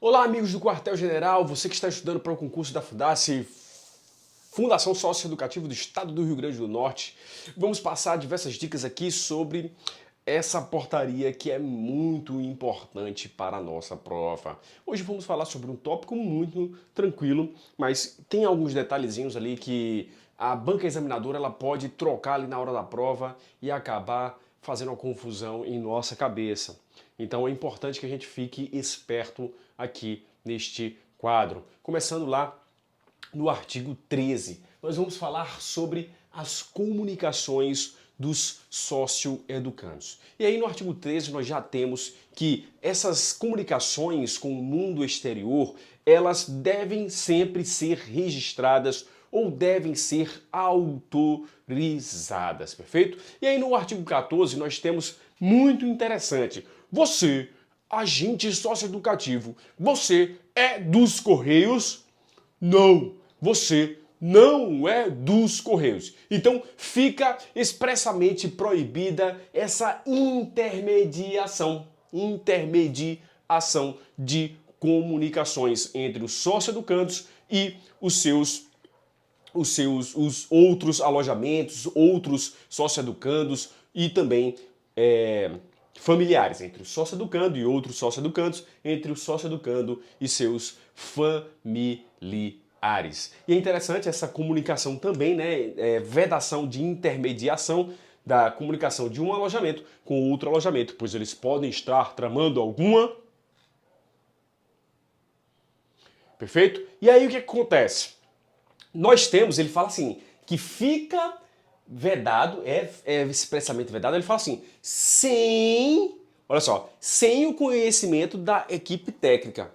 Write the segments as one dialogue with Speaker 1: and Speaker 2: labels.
Speaker 1: Olá, amigos do Quartel General, você que está estudando para o concurso da FUDASSE, Fundação Socioeducativa do Estado do Rio Grande do Norte. Vamos passar diversas dicas aqui sobre essa portaria que é muito importante para a nossa prova. Hoje vamos falar sobre um tópico muito tranquilo, mas tem alguns detalhezinhos ali que a banca examinadora ela pode trocar ali na hora da prova e acabar fazendo uma confusão em nossa cabeça. Então é importante que a gente fique esperto aqui neste quadro. Começando lá no artigo 13, nós vamos falar sobre as comunicações dos socioeducandos. E aí no artigo 13 nós já temos que essas comunicações com o mundo exterior, elas devem sempre ser registradas ou devem ser autorizadas, perfeito? E aí no artigo 14 nós temos muito interessante. Você, agente socioeducativo, você é dos Correios? Não, você não é dos Correios. Então fica expressamente proibida essa intermediação de comunicações entre os socioeducandos e os outros alojamentos, outros socioeducandos e também familiares, entre o socioeducando e outros socioeducandos, entre o socioeducando e seus familiares. E é interessante essa comunicação também, né? Vedação de intermediação da comunicação de um alojamento com outro alojamento, pois eles podem estar tramando alguma. Perfeito? E aí o que acontece? Nós temos, ele fala assim, que fica vedado, é expressamente vedado, ele fala assim, olha só, sem o conhecimento da equipe técnica.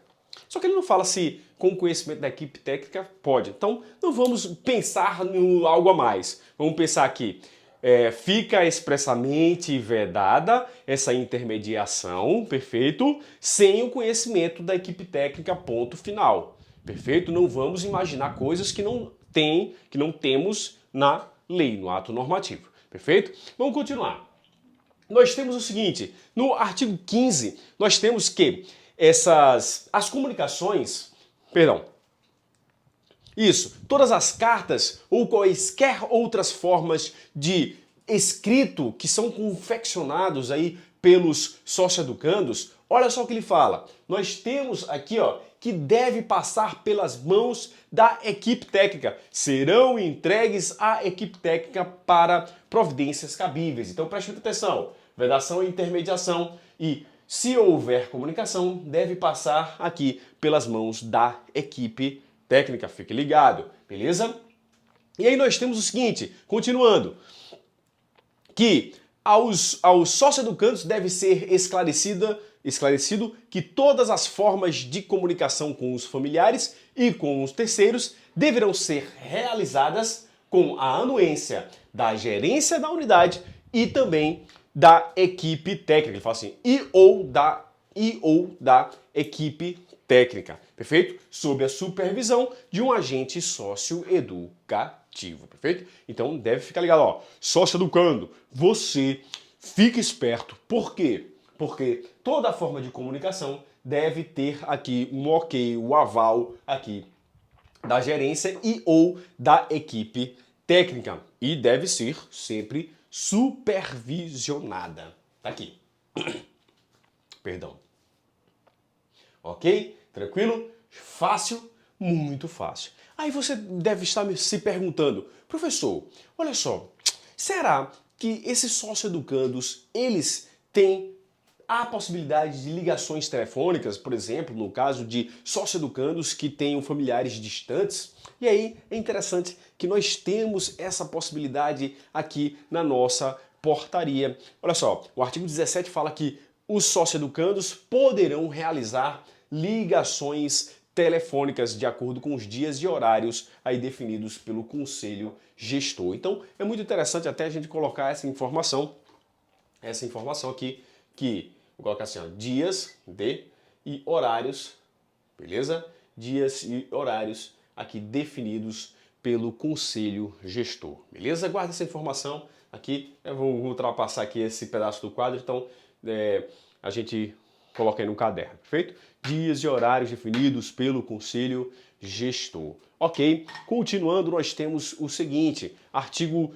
Speaker 1: Só que ele não fala se com o conhecimento da equipe técnica pode. Então não vamos pensar no algo a mais. Vamos pensar aqui, fica expressamente vedada essa intermediação, perfeito? Sem o conhecimento da equipe técnica, ponto final. Perfeito? Não vamos imaginar coisas que não temos na lei, no ato normativo. Perfeito? Vamos continuar. Nós temos o seguinte, no artigo 15, nós temos que as comunicações, todas as cartas ou quaisquer outras formas de escrito que são confeccionados aí pelos socioeducandos, olha só o que ele fala. Nós temos aqui, ó, que deve passar pelas mãos da equipe técnica. Serão entregues à equipe técnica para providências cabíveis. Então preste muita atenção. Vedação e intermediação e se houver comunicação, deve passar aqui pelas mãos da equipe técnica. Fique ligado, beleza? E aí nós temos o seguinte, continuando, que aos socioeducandos deve ser esclarecido que todas as formas de comunicação com os familiares e com os terceiros deverão ser realizadas com a anuência da gerência da unidade e também da equipe técnica. Ele fala assim, e ou da equipe técnica, perfeito? Sob a supervisão de um agente socioeducativo, perfeito? Então deve ficar ligado, ó, socioeducando, você fica esperto. Por quê? Porque toda forma de comunicação deve ter aqui um ok, o aval aqui da gerência e ou da equipe técnica. E deve ser sempre supervisionada. Tá aqui. Perdão. Ok? Tranquilo? Fácil? Muito fácil. Aí você deve estar se perguntando, professor, olha só, será que esses socioeducandos, eles têm a possibilidade de ligações telefônicas, por exemplo, no caso de socioeducandos que tenham familiares distantes? E aí é interessante que nós temos essa possibilidade aqui na nossa portaria. Olha só, o artigo 17 fala que os socioeducandos poderão realizar ligações telefônicas de acordo com os dias e horários aí definidos pelo Conselho Gestor. Então é muito interessante até a gente colocar essa informação aqui, que vou colocar assim, ó, dias e horários, beleza? Dias e horários aqui definidos pelo Conselho Gestor, beleza? Guarda essa informação aqui, eu vou ultrapassar aqui esse pedaço do quadro, então a gente coloca aí no caderno, perfeito? Dias e horários definidos pelo Conselho Gestor. Ok? Continuando, nós temos o seguinte, artigo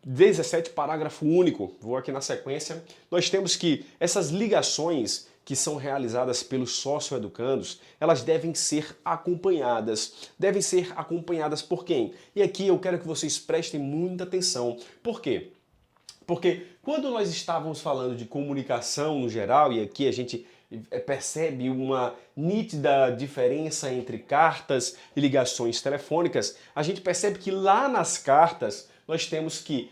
Speaker 1: 17, parágrafo único, vou aqui na sequência, nós temos que essas ligações que são realizadas pelos sócio-educandos, elas devem ser acompanhadas. Devem ser acompanhadas por quem? E aqui eu quero que vocês prestem muita atenção. Por quê? Porque quando nós estávamos falando de comunicação no geral, e aqui a gente percebe uma nítida diferença entre cartas e ligações telefônicas, a gente percebe que lá nas cartas nós temos que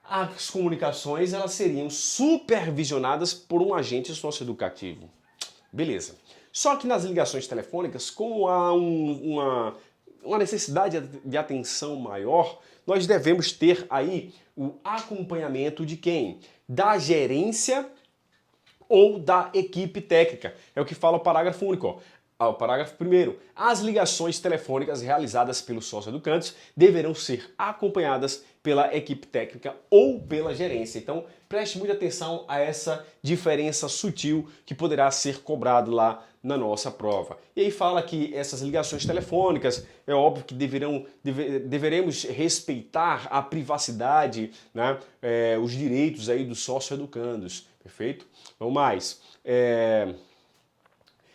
Speaker 1: as comunicações elas seriam supervisionadas por um agente socioeducativo. Beleza. Só que nas ligações telefônicas, como há uma necessidade de atenção maior, nós devemos ter aí o acompanhamento de quem? Da gerência ou da equipe técnica. É o que fala o parágrafo único. O parágrafo 1º. As ligações telefônicas realizadas pelos sócio-educandos deverão ser acompanhadas pela equipe técnica ou pela gerência. Então, preste muita atenção a essa diferença sutil que poderá ser cobrado lá na nossa prova. E aí fala que essas ligações telefônicas, é óbvio que deveremos respeitar a privacidade, né, os direitos aí dos sócio-educandos, perfeito? Vamos mais.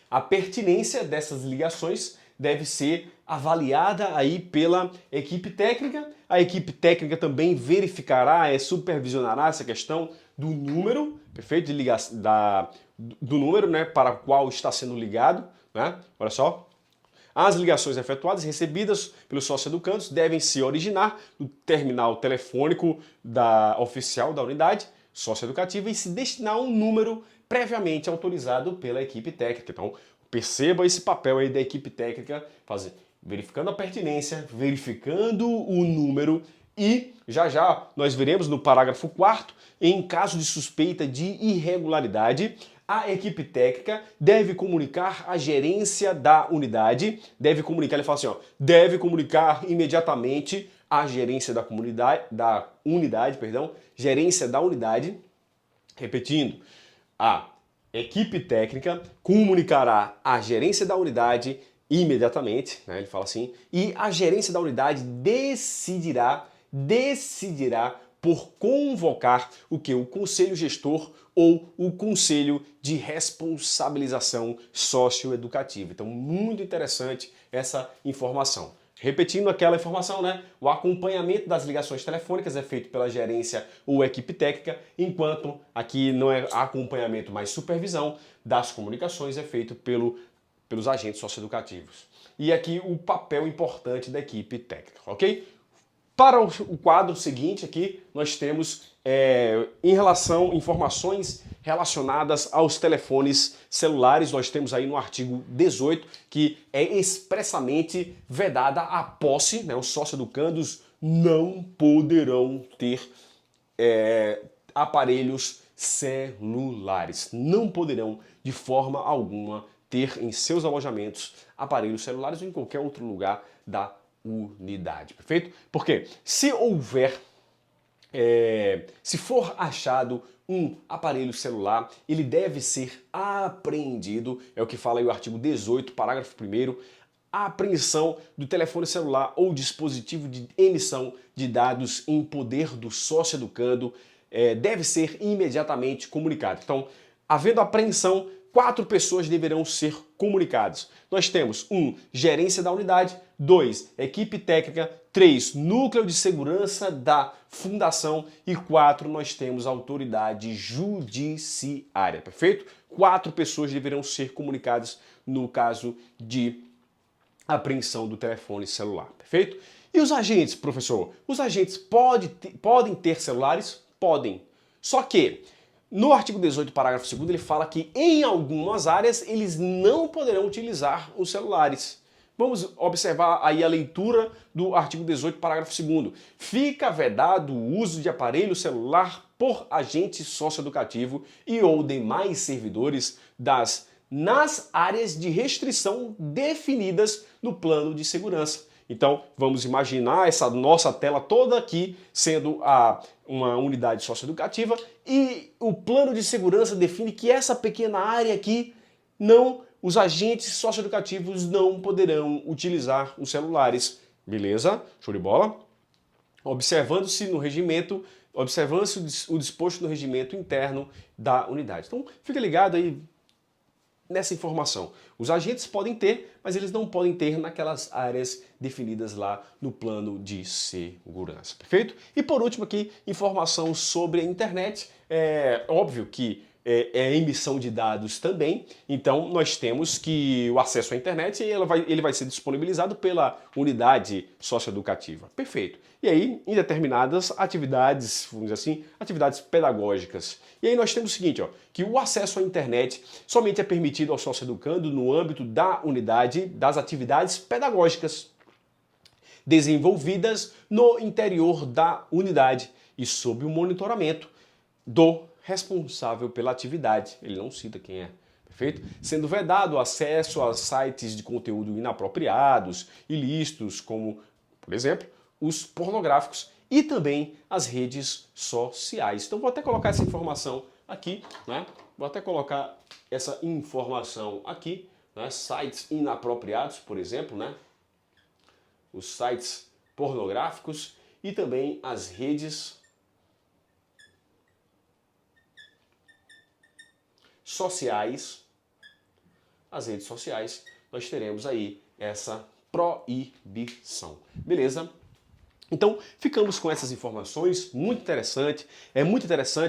Speaker 1: A pertinência dessas ligações deve ser avaliada aí pela equipe técnica. A equipe técnica também verificará, supervisionará essa questão do número, perfeito? De do número, né, para o qual está sendo ligado, né? Olha só. As ligações efetuadas e recebidas pelos sócio-educandos devem se originar no terminal telefônico oficial da unidade socioeducativa e se destinar a um número previamente autorizado pela equipe técnica. Então, perceba esse papel aí da equipe técnica, verificando a pertinência, verificando o número e já nós veremos no parágrafo 4º, em caso de suspeita de irregularidade, a equipe técnica deve comunicar à gerência da unidade, ele fala assim, ó, deve comunicar imediatamente à gerência gerência da unidade, repetindo, a equipe técnica comunicará à gerência da unidade imediatamente, né, ele fala assim, e a gerência da unidade decidirá por convocar o conselho gestor ou o conselho de responsabilização socioeducativa. Então, muito interessante essa informação. Repetindo aquela informação, né? O acompanhamento das ligações telefônicas é feito pela gerência ou equipe técnica, enquanto aqui não é acompanhamento, mas supervisão das comunicações é feito pelos agentes socioeducativos. E aqui o papel importante da equipe técnica, ok? Para o quadro seguinte aqui, nós temos informações relacionadas aos telefones celulares. Nós temos aí no artigo 18 que é expressamente vedada a posse, né? Os sócio-educandos não poderão ter aparelhos celulares. Não poderão, de forma alguma, ter em seus alojamentos aparelhos celulares ou em qualquer outro lugar da unidade, perfeito? Porque se for achado um aparelho celular, ele deve ser apreendido, é o que fala aí o artigo 18, parágrafo 1º, a apreensão do telefone celular ou dispositivo de emissão de dados em poder do sócio-educando deve ser imediatamente comunicado. Então, havendo apreensão, 4 pessoas deverão ser comunicadas. Nós temos 1. Gerência da unidade, 2. Equipe técnica, 3. Núcleo de segurança da fundação e 4. Nós temos autoridade judiciária, perfeito? 4 pessoas deverão ser comunicadas no caso de apreensão do telefone celular, perfeito? E os agentes, professor? Os agentes podem ter celulares? Podem. Só que no artigo 18, parágrafo 2º, ele fala que em algumas áreas eles não poderão utilizar os celulares. Vamos observar aí a leitura do artigo 18, parágrafo 2º. Fica vedado o uso de aparelho celular por agente socioeducativo e ou demais servidores nas áreas de restrição definidas no plano de segurança. Então, vamos imaginar essa nossa tela toda aqui sendo uma unidade socioeducativa e o plano de segurança define que essa pequena área aqui os agentes socioeducativos não poderão utilizar os celulares. Beleza? Show de bola? Observando-se o disposto no regimento interno da unidade. Então, fica ligado aí nessa informação. Os agentes podem ter, mas eles não podem ter naquelas áreas definidas lá no plano de segurança. Perfeito? E por último aqui, informação sobre a internet. É óbvio que é emissão de dados também, então nós temos que o acesso à internet ele vai ser disponibilizado pela unidade socioeducativa. Perfeito. E aí, em determinadas atividades, vamos dizer assim, atividades pedagógicas. E aí nós temos o seguinte, ó, que o acesso à internet somente é permitido ao socioeducando no âmbito da unidade das atividades pedagógicas desenvolvidas no interior da unidade e sob o monitoramento do responsável pela atividade. Ele não cita quem é. Perfeito? Sendo vedado o acesso a sites de conteúdo inapropriados, ilícitos, como, por exemplo, os pornográficos e também as redes sociais. Então vou até colocar essa informação aqui, né? Vou até colocar essa informação aqui, né? Sites inapropriados, por exemplo, né? Os sites pornográficos e também as redes sociais. As redes sociais, nós teremos aí essa proibição. Beleza? Então, ficamos com essas informações, muito interessante,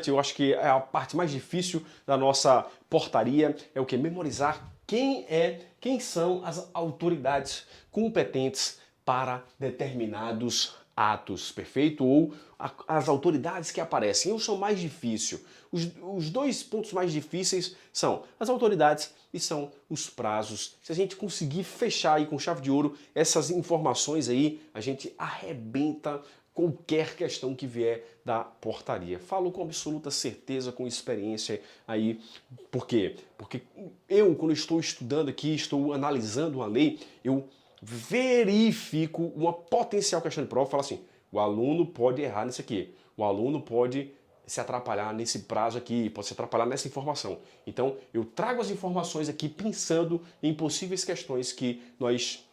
Speaker 1: eu acho que é a parte mais difícil da nossa portaria, é o que? Memorizar quem são as autoridades competentes para determinados atos, perfeito? Ou as autoridades que aparecem. Eu sou mais difícil. Os dois pontos mais difíceis são as autoridades e são os prazos. Se a gente conseguir fechar aí com chave de ouro essas informações aí, a gente arrebenta qualquer questão que vier da portaria. Falo com absoluta certeza, com experiência aí. Por quê? Porque eu, quando estou estudando aqui, estou analisando uma lei, eu verifico uma potencial questão de prova e falo assim, o aluno pode errar nisso aqui, o aluno pode se atrapalhar nesse prazo aqui, pode se atrapalhar nessa informação. Então, eu trago as informações aqui pensando em possíveis questões que nós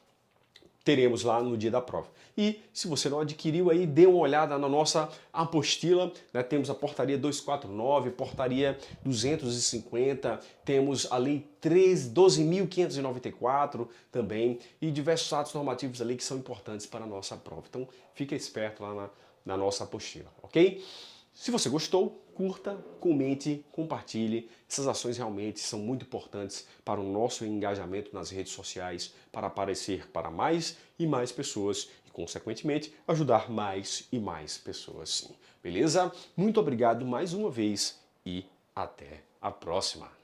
Speaker 1: teremos lá no dia da prova. E se você não adquiriu aí, dê uma olhada na nossa apostila, né? Temos a portaria 249, portaria 250, temos a lei 12.594 também e diversos atos normativos ali que são importantes para a nossa prova. Então, fica esperto lá na nossa apostila, ok? Se você gostou, curta, comente, compartilhe. Essas ações realmente são muito importantes para o nosso engajamento nas redes sociais, para aparecer para mais e mais pessoas e, consequentemente, ajudar mais e mais pessoas sim. Beleza? Muito obrigado mais uma vez e até a próxima!